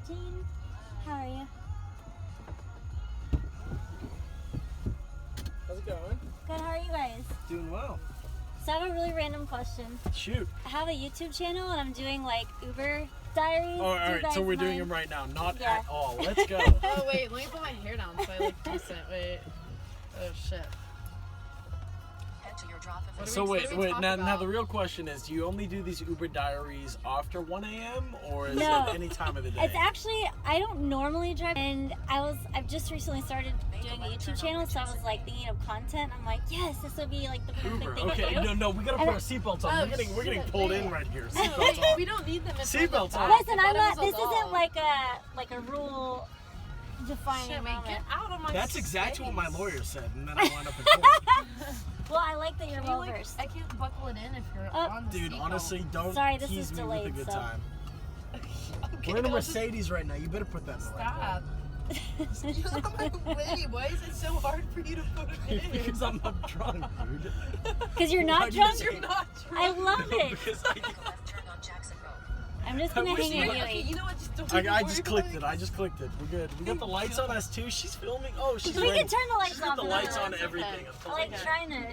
Jean, how are you? How's it going? Good, how are you guys? Doing well. So I have a really random question. Shoot. I have a YouTube channel and I'm doing like Uber Diaries. Oh, alright, so we're doing them right now. Not at all. Let's go. Oh, wait, let me put my hair down so I look decent. Wait. Oh, shit. So wait, now the real question is, do you only do these Uber Diaries after 1 a.m. or is it any time of the day? It's actually, I don't normally drive, and I've just recently started doing a YouTube channel, so I was like thinking of content. I'm like, yes, this would be like the perfect Uber, thing okay, to do. no, we gotta put our seatbelts on. We're getting pulled in right here. Seatbelts on. We don't need them. Seatbelts on. Listen, I'm not. This isn't like a rule defining moment. Get out of my That's exactly space. what my lawyer said, and then I wound up in court. Well, I like that you're well versed. I can't buckle it in if you're on the Dude, seatbelt. honestly, don't Sorry, this tease is me delayed, with a good so. time. Okay, We're in a I'll just- Mercedes right now. You better put that in the right Stop. Get out of my way. Why is it so hard for you to put it in? Because I'm not drunk, dude. Because you're not Why do you drunk? say You're not drunk. I love it. Because I'm just gonna wish hang you at Okay, you. you know what? Just don't I even just worry clicked about it. I just clicked it. We're good. We got the lights on us too. She's filming. Oh, she's We ready. can turn the lights She's got off. the if lights you on want. everything. I like trying to.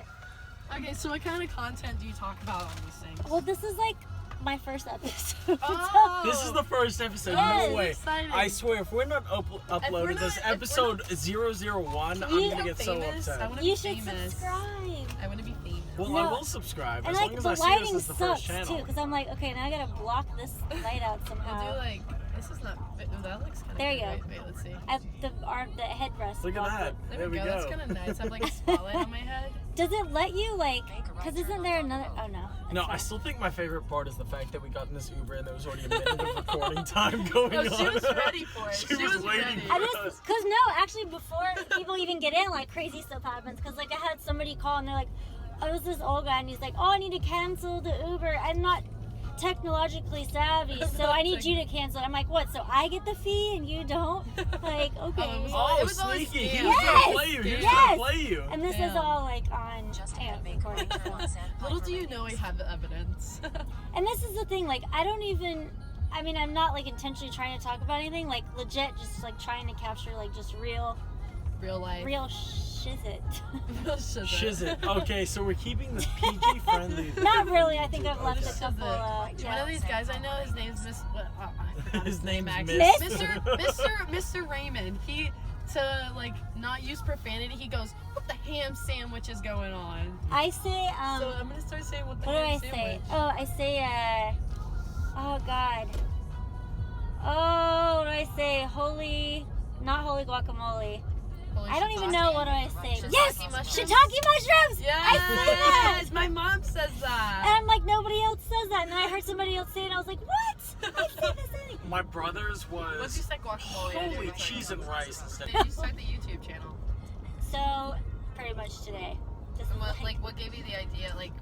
Okay, so what kind of content do you talk about on these things? Well, this is like my first episode. Oh. This is the first episode. Yes. No way. Exciting. I swear, if we're not uploaded this episode 001, I'm You- gonna get so famous, I upset. wanna You be should famous. subscribe. I want to be famous. Well, No. I will subscribe And as long like as the I see this lighting as the sucks first channel. too, because I'm like, okay, now I gotta block this light out We'll somehow. do like, this is not, that looks kind of There you good. go. Wait, let's see. At the headrest. Look at block that. it. There we go. That's kind of nice. I have like a spotlight on my head. Does it let you like? Because isn't there another? Oh no. No, It's I not. still think my favorite part is the fact that we got in this Uber and there was already a minute of recording time going No, on. she was ready for it. She was waiting ready. for I it. just, cause no, actually before people even get in, like crazy stuff happens. Cause like I had somebody call and they're like, oh, it was this old guy and he's like, oh, I need to cancel the Uber. I'm not technologically savvy, so I need you to cancel it. I'm like, what? So I get the fee and you don't? Like, okay. Oh, It was always sneaky. He scam. was Yes! gonna play you. He was Yes! gonna play you. And this is Damn. all like on recording. So. Little do you know I have the evidence. And this is the thing, like I don't even. I mean, I'm not like intentionally trying to talk about anything. Like legit, just like trying to capture like just real Real shizit. Shizit. Okay, so we're keeping this PG friendly. Not really. I think I've left a Okay. couple. One Yeah. of these guys I know, his name's Miss. What? Oh, I forgot His name's actually. Miss. Mr. Raymond. He, to like not use profanity, he goes, "What the ham sandwich is going on?" I say. So I'm gonna start saying what the What do I ham say? sandwich. Oh, I say. Oh God. Oh, what do I say? Not holy guacamole. Holy I don't even shiitake. know what do I say. Shiitake Yes, mushrooms? shiitake mushrooms. Yes, I say that. my mom says And that. I'm like, nobody else says that. And then I heard somebody else say it, and I was like, what? I say this anyway. My brother's Once was you said guacamole, I knew holy what you cheese were and talking rice about. instead. Did you start the YouTube channel? So, pretty much today. This is And what gave you the idea? Like,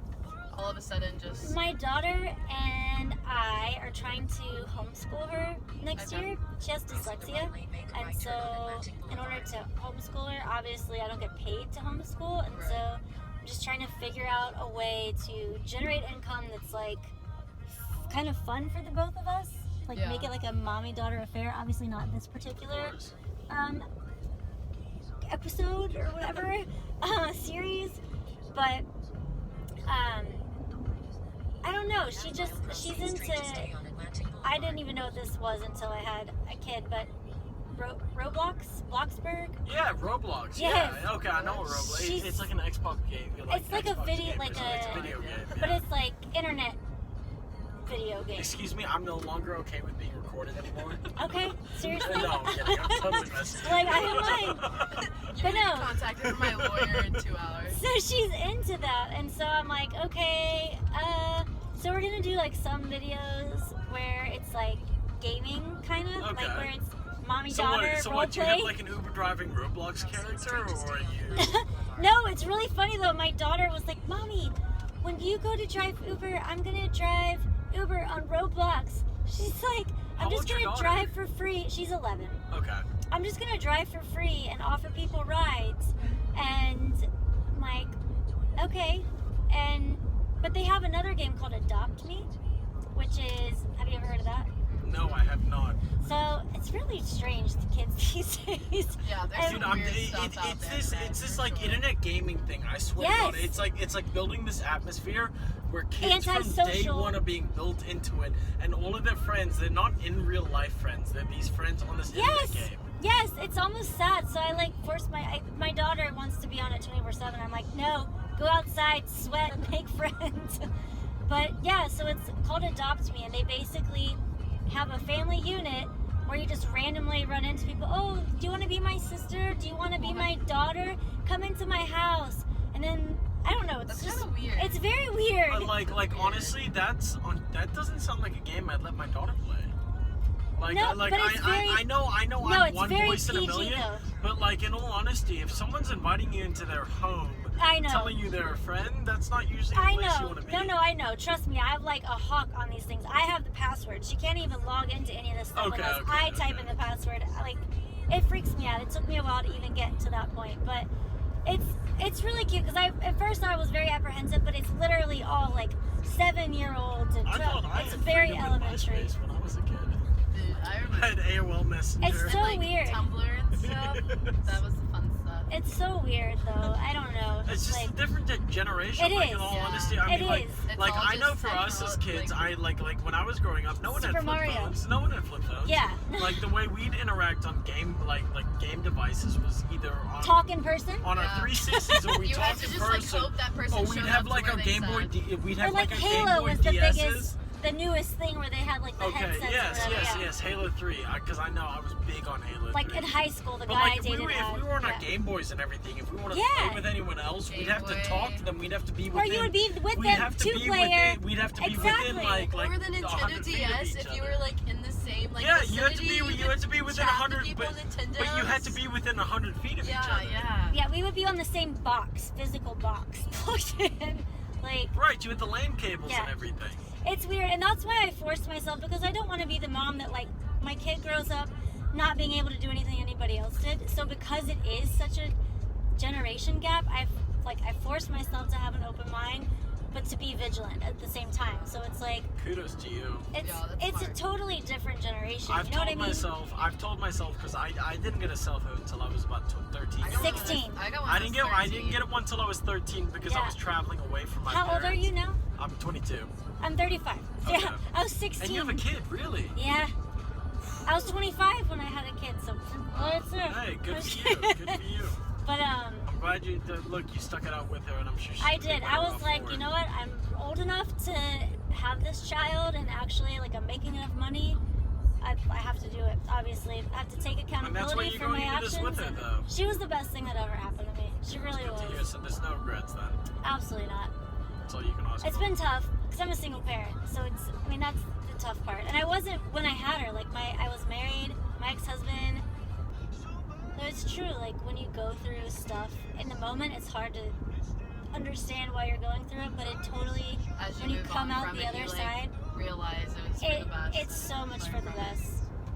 all of a sudden, just my daughter and I are trying to homeschool her next Okay. year. She has dyslexia, and so in order to homeschool her, obviously I don't get paid to homeschool, and so I'm just trying to figure out a way to generate income that's like kind of fun for the both of us. Like Yeah. make it like a mommy-daughter affair. Obviously not this particular episode or whatever series, but I don't know. She's into. I didn't even know what this was until I had a kid, but Roblox, Bloxburg. Yeah, Roblox. Yes. Yeah, okay, I know what Roblox. She's- It's like an Xbox game. It's like a Xbox video, game or like something. It's a a, video game. but Yeah. it's like internet video game. Excuse me, I'm no longer okay with being recorded anymore. Okay, seriously. No, I'm kidding. I'm totally messing. Like, I don't mind. you But get no. contacted with my lawyer in 2 hours. So she's into that, and so I'm like, okay, so we're gonna do like some videos where it's like gaming kind of, Okay. like where it's mommy So daughter what? So role what? Do you play. have like an Uber driving Roblox character, or are you? No, it's really funny though. My daughter was like, Mommy, when you go to drive Uber, I'm gonna drive Uber on Roblox. She's like, I'm just gonna drive for free. She's 11. Okay. I'm just gonna drive for free and offer people rides. And I'm like, okay. But they have another game called Adopt Me, which is, have you ever heard of that? No, I have not. So it's really strange, the kids these days. Yeah, there's Dude, some weird stuff out there. it's this like internet gaming thing. I swear to God, it's like building this atmosphere where kids from day one are being built into it, and all of their friends, they're not in real life friends. They're these friends on this internet game. Yes, it's almost sad. So I like force my daughter wants to be on it 24/7. I'm like, no, go outside, sweat, make friends. But yeah, so it's called Adopt Me, and they basically have a family unit where you just randomly run into people. Oh, do you want to be my sister? Do you want to be my daughter? Come into my house. And then I don't know. It's just kind of weird. It's very weird. Like honestly, that doesn't sound like a game I'd let my daughter play. Like, No, like but it's I know No, I'm it's one very voice in a PG million. though. But like in all honesty, if someone's inviting you into their home, I know. telling you they're a friend, that's not usually the I place you know. want to be. No, I know. Trust me, I'm like a hawk on these things. I have the password. She can't even log into any of this stuff unless I type in the password. Like, it freaks me out. It took me a while to even get to that point, but it's really cute because at first I was very apprehensive, but it's literally all like 7-year-olds and 12. It's very elementary. When I was a kid. Dude, I had AOL Messenger. It's so like, weird. Tumblr and stuff. That was the fun stuff. It's so weird though. I don't know. It's just like, a different generation. It like, is. In all Yeah. honesty, I mean, It like, is. It's like all I know just for us as kids, I like when I was growing up, no one had Super flip Mario. phones. No one had flip phones. Yeah. Like the way we'd interact on game game devices was either on talk in person. on our 360s or we You talk have to in just like person. hope that person Or we'd showed have up like to our where Game they Boy. said. We'd Or have like like our Halo Game Boy was the DSs. biggest, the newest thing where they had like the headsets. or whatever, yeah. Halo 3. Because I know I was big on Halo 3. Like in high school, the But guy like I if we dated were on our had. Game Boys and everything, if we wanted to Yeah. play with anyone else, we'd Game have to Boy. talk to them. We'd have to be Or within. you would be with we'd them, have to be 2-player. We'd have to be Exactly. within like Or the 100 Nintendo feet of DS, each if you other. were like in the same like Yeah, you had to vicinity, be within chat 100, with people but Nintendos. you had to be within 100 feet of each other. Yeah. Yeah, we would be on the same box, physical box, plugged in. Like, Right, you had the LAN cables Yeah. and everything. it's weird, and that's why I forced myself, because I don't want to be the mom that, like, my kid grows up not being able to do anything anybody else did. So because it is such a generation gap, I forced myself to have an open mind, but to be vigilant at the same time. So it's like, Kudos to you. it's Yeah, that's it's smart. a totally different generation. I've You know what I told mean? myself, because I didn't get a cell phone until I was about 13. I got one 16. I got one I when didn't was get it one until I was 13 because I Yeah. was traveling away from my How parents. old are you now? I'm 22. I'm 35. Okay. Yeah, I was 16. And you have a kid, really? Yeah. I was 25 when I had a kid, so what's up? Hey, good for you. Good for you. But I'm glad you stuck it out with her, and I'm sure she I did. I was like, you know what? I'm old enough to have this child, and actually, like, I'm making enough money. I have to do it. Obviously, I have to take accountability you're for my going into actions. this with her, and though. she was the best thing that ever happened to me. She really Good to hear, was. so there's no regrets then. Absolutely not. That's all you can ask It's for. been tough because I'm a single parent, so that's the tough part. And I wasn't when I had her. Like I was married, my ex-husband. So it's true. Like when you go through stuff in the moment, it's hard to understand why you're going through it. But it totally, As you when you move come on out from the it, other you, like, side, realize it was for it the best. it's so much for the best.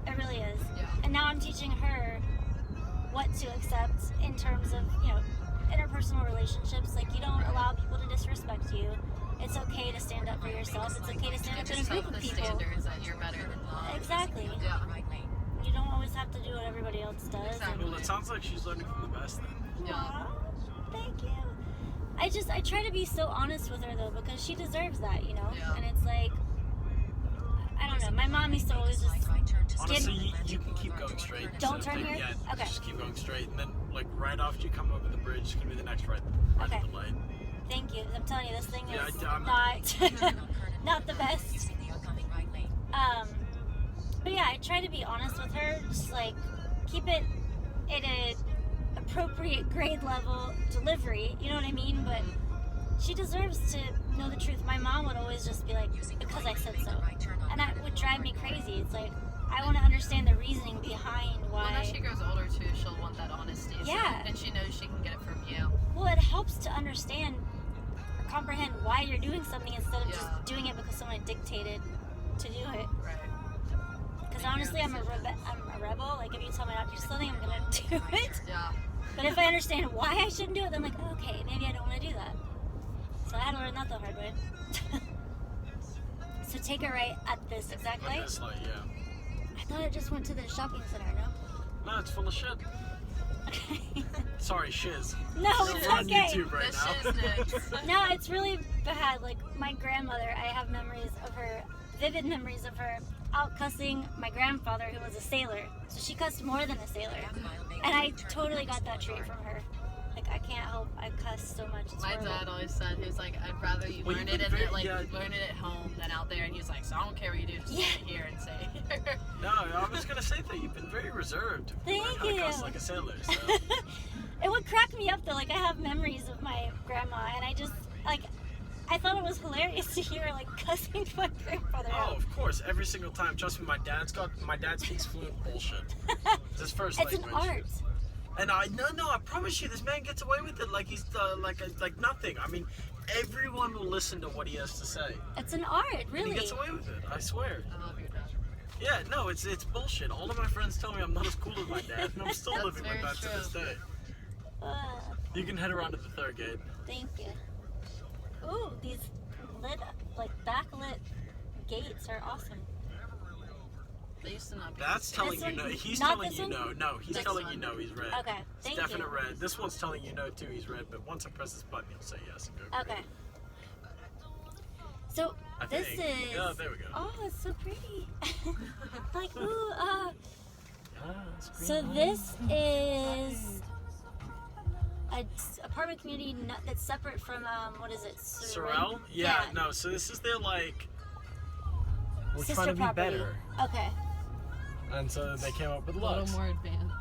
It really is. Yeah. And now I'm teaching her what to accept in terms of interpersonal relationships. Like you don't allow people to disrespect you. It's okay to stand up for yourself. It's okay to stand up Give in a group yourself of the people. standards that you're better than not. Exactly. Yeah. You don't always have to do what everybody else does. Exactly. Well, it sounds like she's learning from the best then. Yeah. Aw, thank you. I try to be so honest with her though, because she deserves that, Yeah. And it's like, I don't know. My mom used to always just Honestly, you can keep going straight. Don't So turn here? Yeah, Okay. just keep going straight, and then like right after you come over the bridge, it's gonna be the next right Okay. at the light. thank you. I'm telling you, this thing Yeah, is I'm- not the best. But yeah, I try to be honest with her, just like keep it at an appropriate grade level delivery. You know what I mean? But she deserves to know the truth. My mom would always just be like, because I said so, and that would drive me crazy. It's like I want to understand the reasoning behind Well, why. as she grows older too, she'll want that honesty. So- Yeah. and she knows she can get it from you. Well, it helps to understand or comprehend why you're doing something instead of Yeah. just doing it because someone dictated to do it. Right. Because honestly, I'm a rebel. Like, if you tell me not to do something, I'm gonna do it. Yeah. But if I understand why I shouldn't do it, then I'm like, okay, maybe I don't want to do that. So I had to learn that the hard way. So take a right at this exact light. This light, yeah. I thought it just went to the shopping center, no? No, it's full of shit. Okay. Sorry, shiz. No, We're it's on okay. YouTube right now. No, it's really bad. Like, my grandmother, I have memories of her, vivid memories of her out cussing my grandfather, who was a sailor. So she cussed more than a sailor. And I totally got that trait from her. Like, I can't help, I cuss so much. It's My horrible. dad always said, he was like, I'd rather you Well, learn you've it been and very- yeah. learn it at home than out there. And he's like, so I don't care what you do, just say it here and say it here. No, I was gonna say that you've been very reserved. Thank Learned how to cuss you. like a sailor. So. It would crack me up though. Like, I have memories of my grandma, and I just, like, I thought it was hilarious to hear like cussing my grandfather Oh, out. of course, every single time. Trust me, my dad speaks fluent bullshit. It's his first It's language. an art. And I promise you, this man gets away with it like he's like nothing. I mean, everyone will listen to what he has to say. It's an art, And really. he gets away with it. I swear. I love your dad. Yeah, no, it's bullshit. All of my friends tell me I'm not as cool as my dad, and I'm still That's living with very that to this day. You can head around to the third gate. Thank you. Ooh, these lit, like backlit gates are awesome. They used to not be. That's the same. telling you one? no. He's Not telling this you one? no. No, he's This telling one. you no. He's red. Okay, It's thank definite you. red. This one's telling you no too. He's red. But once I press this button, he'll say yes and go. Green. Okay. So I this think. is. Yeah, there we go. Oh, it's so pretty. Like, ooh, It's green So light. this is a apartment community that's separate from what is it? Sorrel? Yeah, no. So this is their like. We're Sister trying to be property. better, Okay. and so they came up with A little Lux, more advanced.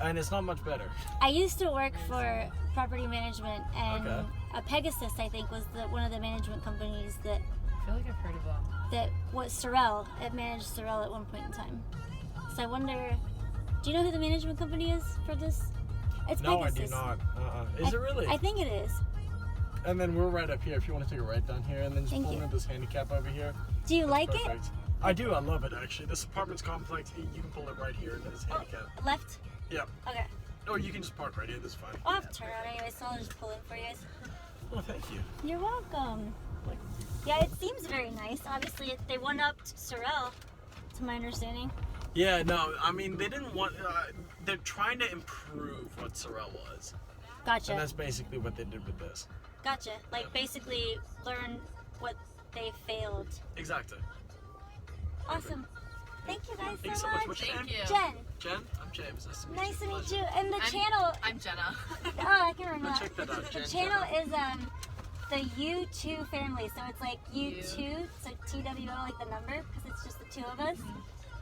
and it's not much better. I used to work for property management, and Okay. Pegasus, I think, was one of the management companies that I feel like I've heard of that. was Sorrel. It managed Sorrel at one point in time. So I wonder, do you know who the management company is for this? It's No, Pegasus. I do not. Is it really? I think it is. And then we're right up here. If you want to take a right down here, and then just Thank pull you. into this handicap over here. Do you like it? Perfect. I do. I love it actually. This apartment's complex. You can pull it right here into this handicap. Left? Yep. Okay. Or you can just park right here. This is fine. I'll have to turn around anyway, so I'll just pull in for you guys. Oh, thank you. You're welcome. Yeah, it seems very nice. Obviously, they one-upped Sorrel, to my understanding. Yeah, no. I mean, they didn't want. They're trying to improve what Sorrel was, and Gotcha. that's basically what they did with this. Gotcha. Like, basically, learn what they failed. Exactly. Awesome. Thank you guys Thanks so so much. much. What's your Thank name? you. Jen, Jen. I'm James. nice to meet Pleasure. you. And the I'm- channel, I'm Jenna. oh, I can remember. Go check that out, The Jen. channel is the U2 family, so it's like U2, so TWO, like the number, because it's just the two of us.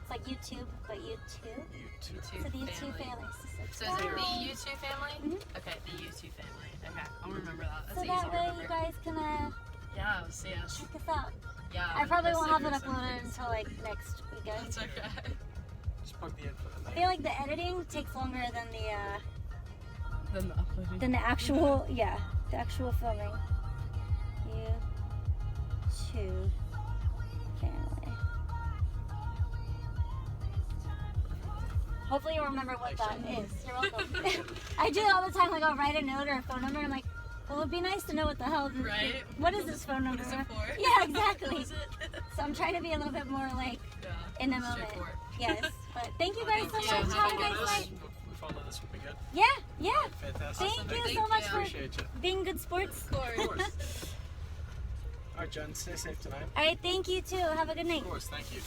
It's like YouTube, but U2. You too. So the U2 family. So is it the U2 family? Mhm. Okay, the U2 family. Okay, I'll remember that. That's So easy that to way remember. you guys can Yeah, I'll see us. check us out. Yeah. I probably I'll won't see have it us. uploaded until like next weekend. That's okay. Just plug the in for the I night. feel like the editing takes longer than Then the uploading. the actual the actual filming. U2 family. Hopefully you'll remember what that is. You're welcome. I do it all the time. Like, I'll write a note or a phone number. I'm like, well, it'd be nice to know what the hell. Right? What is this phone number? What is it for? Yeah, exactly. What is it? So I'm trying to be a little bit more like Yeah. in the moment. Straightforward. Yes. But thank you guys so Thank much. you. So Have a we nice follow night. this. We follow this. We'll be good. Yeah. Fantastic. Thank you Thank so much you. for Appreciate you. being good sports. Of course. Of course. All right, Jen. Stay safe tonight. All right. Thank you too. Have a good night. Of course. Thank you.